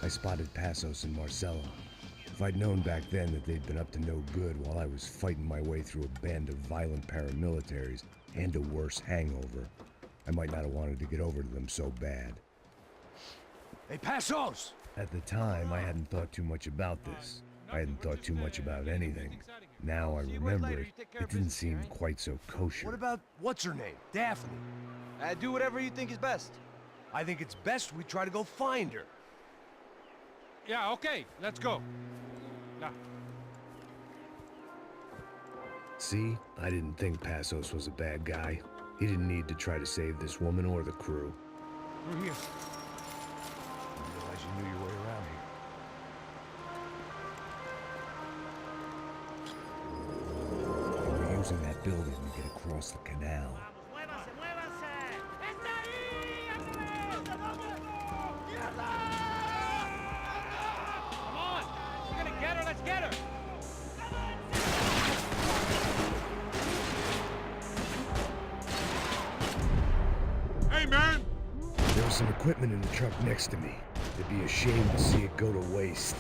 I spotted Passos and Marcella. If I'd known back then that they'd been up to no good while I was fighting my way through a band of violent paramilitaries and a worse hangover, I might not have wanted to get over to them so bad. Hey, Passos! At the time, I hadn't thought too much about this. I hadn't thought too much about anything. Now I remember it didn't seem quite so kosher. What about, what's her name? Daphne? Do whatever you think is best. I think it's best we try to go find her. Yeah, okay, let's go. Now. See, I didn't think Passos was a bad guy. He didn't need to try to save this woman or the crew. We're here. I didn't realize you knew your way around here. They were using that building to get across the canal. Come on! We're gonna get her, let's get her! Hey, man! There was some equipment in the truck next to me. It'd be a shame to see it go to waste.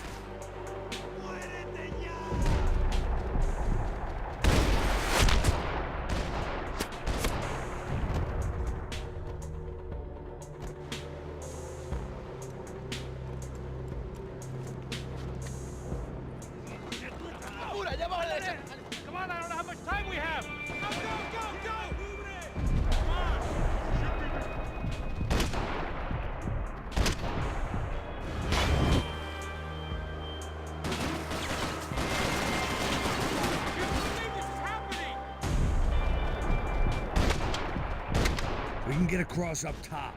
Come on, I don't know how much time we have! Go! We can get across up top.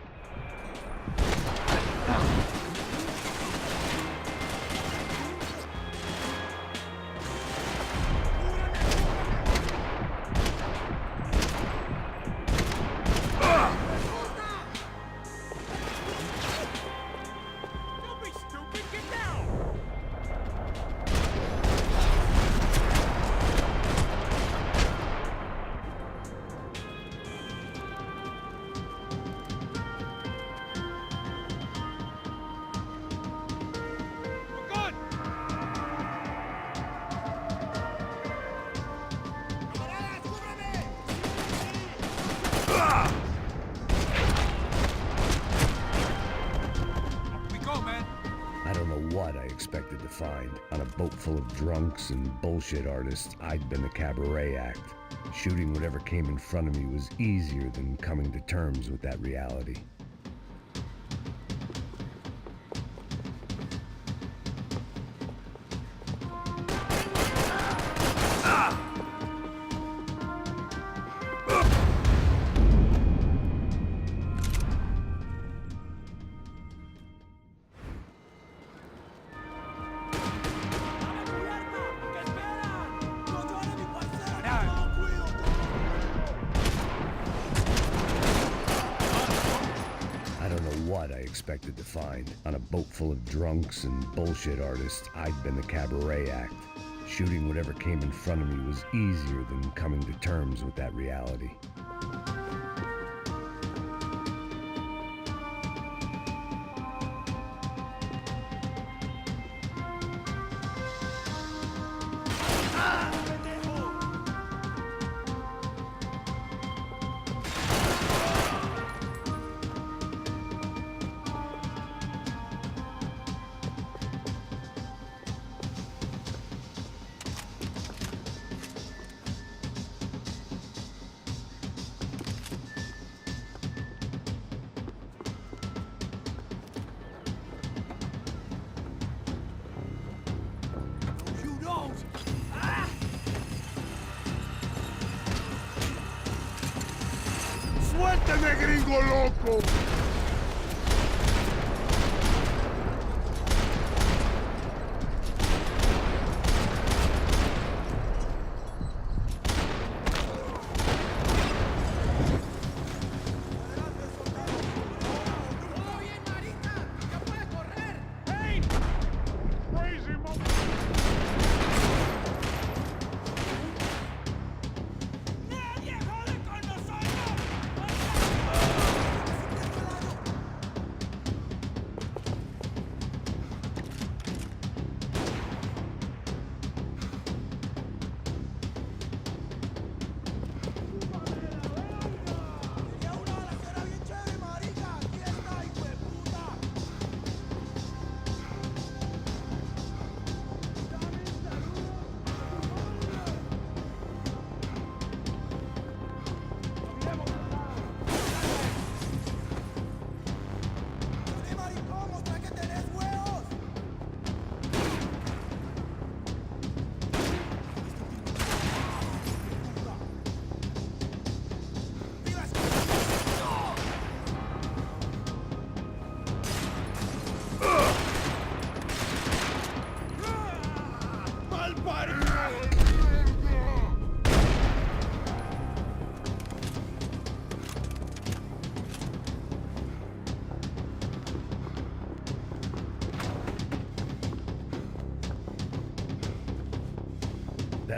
Don't be stupid, get down! We're good! Up we go, man! I don't know what I expected to find. On a boat full of drunks and bullshit artists, I'd been the cabaret act. Shooting whatever came in front of me was easier than coming to terms with that reality. I don't know what I expected to find. On a boat full of drunks and bullshit artists, I'd been the cabaret act. Shooting whatever came in front of me was easier than coming to terms with that reality. You don't! ¡Suélteme, gringo loco! Payne! Crazy mother... ¡Nadie jode con nosotros!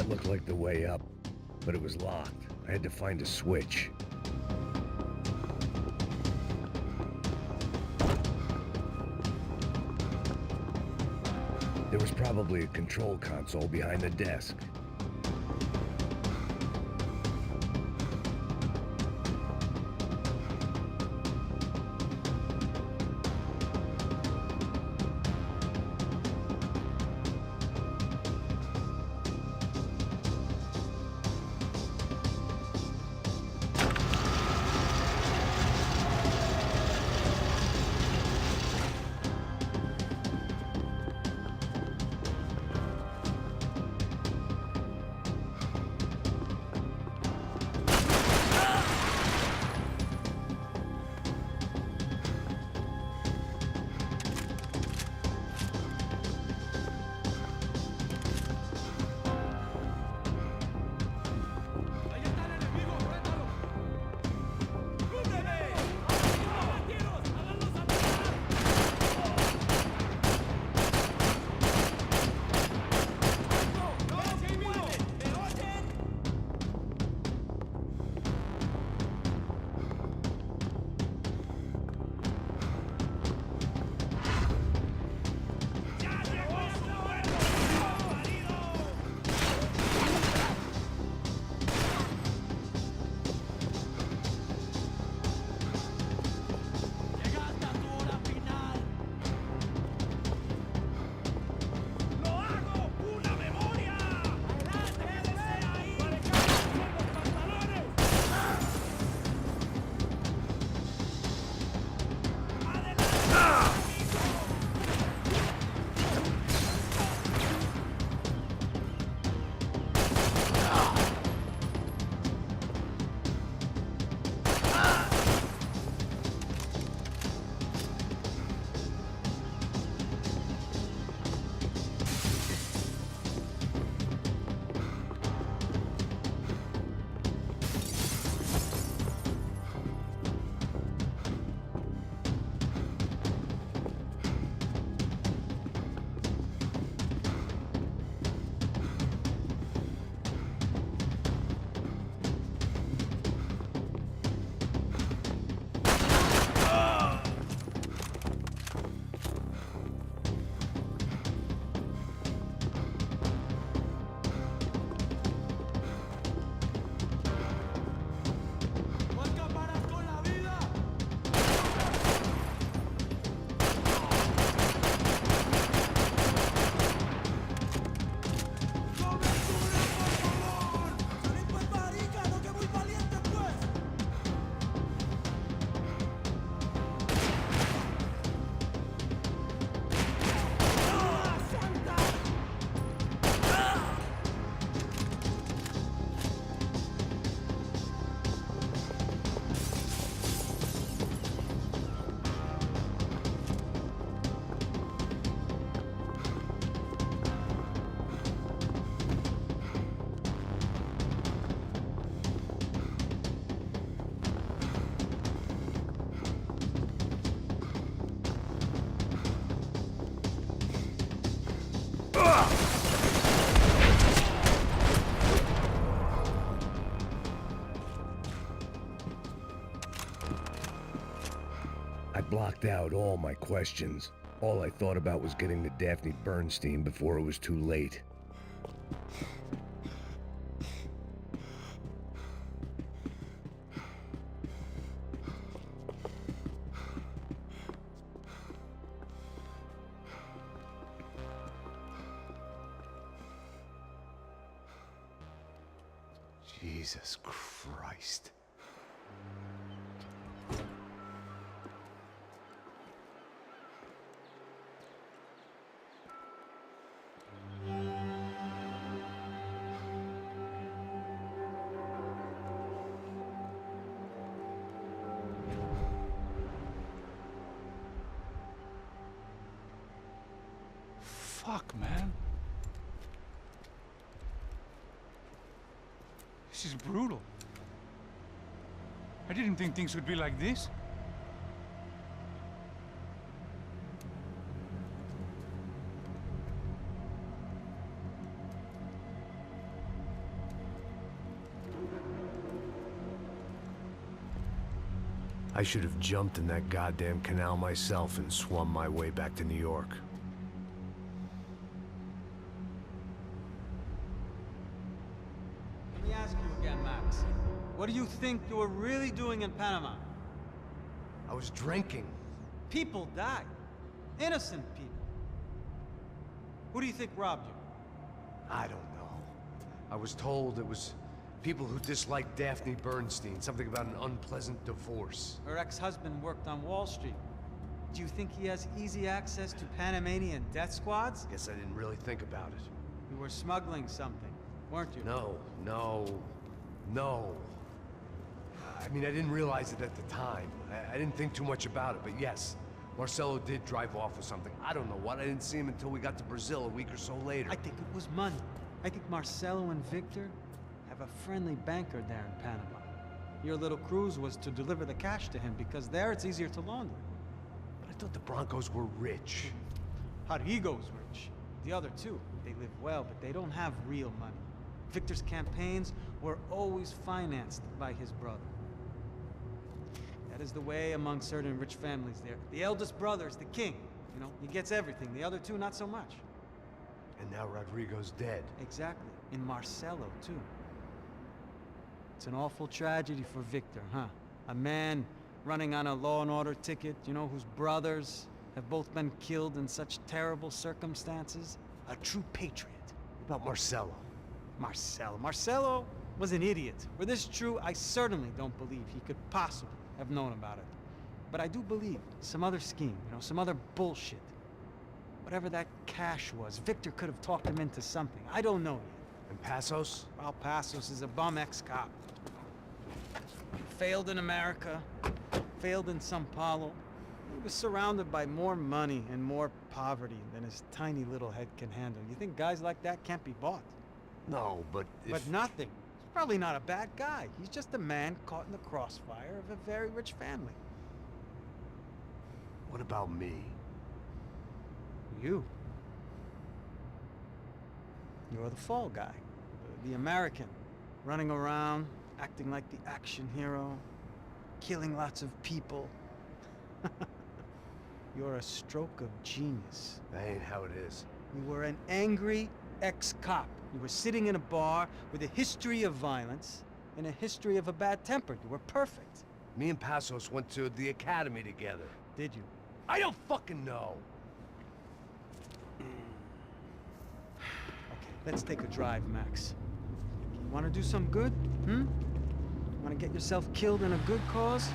That looked like the way up, but it was locked. I had to find a switch. There was probably a control console behind the desk. I blocked out all my questions. All I thought about was getting to Daphne Bernstein before it was too late. Jesus Christ. Fuck, man. This is brutal. I didn't think things would be like this. I should have jumped in that goddamn canal myself and swum my way back to New York. Let me ask you again, Max. What do you think you were really doing in Panama? I was drinking. People died. Innocent people. Who do you think robbed you? I don't know. I was told it was people who disliked Daphne Bernstein, something about an unpleasant divorce. Her ex-husband worked on Wall Street. Do you think he has easy access to Panamanian death squads? Guess I didn't really think about it. You were smuggling something, weren't you? No. I mean, I didn't realize it at the time. I didn't think too much about it, but yes, Marcelo did drive off with something. I don't know what. I didn't see him until we got to Brazil a week or so later. I think it was money. I think Marcelo and Victor have a friendly banker there in Panama. Your little cruise was to deliver the cash to him because there it's easier to launder. But I thought the Broncos were rich. Rodrigo's rich. The other two, they live well, but they don't have real money. Victor's campaigns were always financed by his brother. That is the way among certain rich families there. The eldest brother is the king. You know, he gets everything. The other two, not so much. And now Rodrigo's dead. Exactly. And Marcelo, too. It's an awful tragedy for Victor, huh? A man running on a law and order ticket, you know, whose brothers have both been killed in such terrible circumstances. A true patriot. What about Marcelo? Marcelo was an idiot. Were this true, I certainly don't believe he could possibly have known about it. But I do believe some other scheme, you know, some other bullshit. Whatever that cash was, Victor could have talked him into something. I don't know yet. And Passos? Well, Passos is a bum ex-cop. Failed in America, failed in Sao Paulo. He was surrounded by more money and more poverty than his tiny little head can handle. You think guys like that can't be bought? No, but if... But nothing. He's probably not a bad guy. He's just a man caught in the crossfire of a very rich family. What about me? You. You're the fall guy. The American. Running around, acting like the action hero. Killing lots of people. You're a stroke of genius. That ain't how it is. You were an angry ex-cop. You were sitting in a bar with a history of violence and a history of a bad temper. You were perfect. Me and Passos went to the academy together. Did you? I don't fucking know. Okay, let's take a drive, Max. You want to do some good? Want to get yourself killed in a good cause?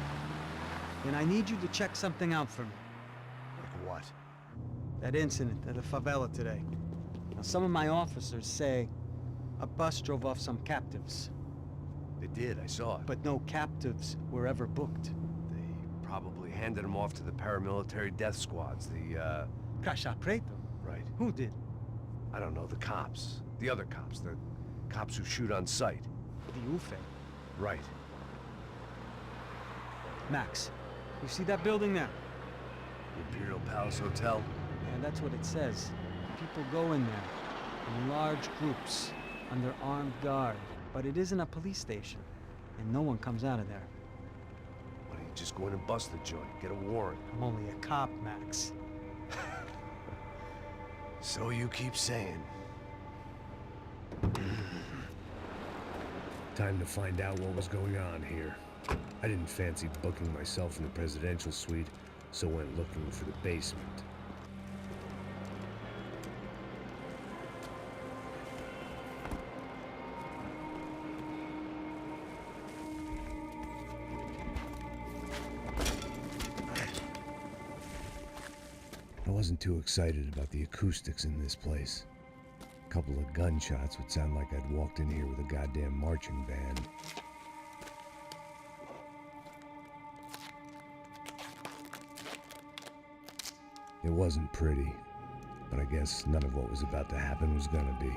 Then I need you to check something out for me. Like what? That incident at the favela today. Now, some of my officers say a bus drove off some captives. They did, I saw it. But no captives were ever booked. They probably handed them off to the paramilitary death squads, the, Caixa Preto? Right. Who did? I don't know, the cops. The other cops, the cops who shoot on sight. The UFE. Right. Max, you see that building there? The Imperial Palace Hotel? Yeah, that's what it says. People go in there, in large groups, under armed guard. But it isn't a police station, and no one comes out of there. Why don't you just go in and bust the joint, get a warrant? I'm only a cop, Max. So you keep saying. Time to find out what was going on here. I didn't fancy booking myself in the presidential suite, so went looking for the basement. I wasn't too excited about the acoustics in this place. A couple of gunshots would sound like I'd walked in here with a goddamn marching band. It wasn't pretty, but I guess none of what was about to happen was gonna be.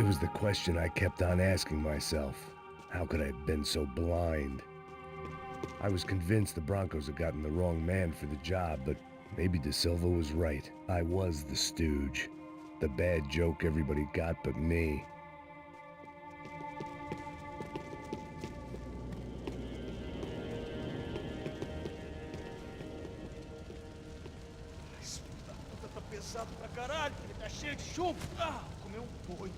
It was the question I kept on asking myself. How could I have been so blind? I was convinced the Broncos had gotten the wrong man for the job, but maybe De Silva was right. I was the stooge. The bad joke everybody got but me. cansado pra caralho, ele tá cheio de chumbo. Ah, comeu um boi.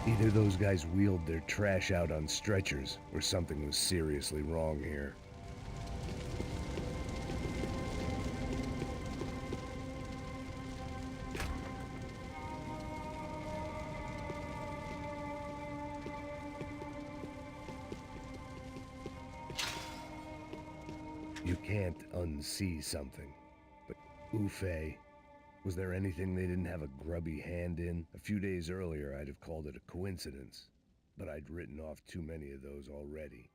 Either those guys wheeled their trash out on stretchers, or something was seriously wrong here. You can't unsee something, but Ufe, was there anything they didn't have a grubby hand in? A few days earlier I'd have called it a coincidence, but I'd written off too many of those already.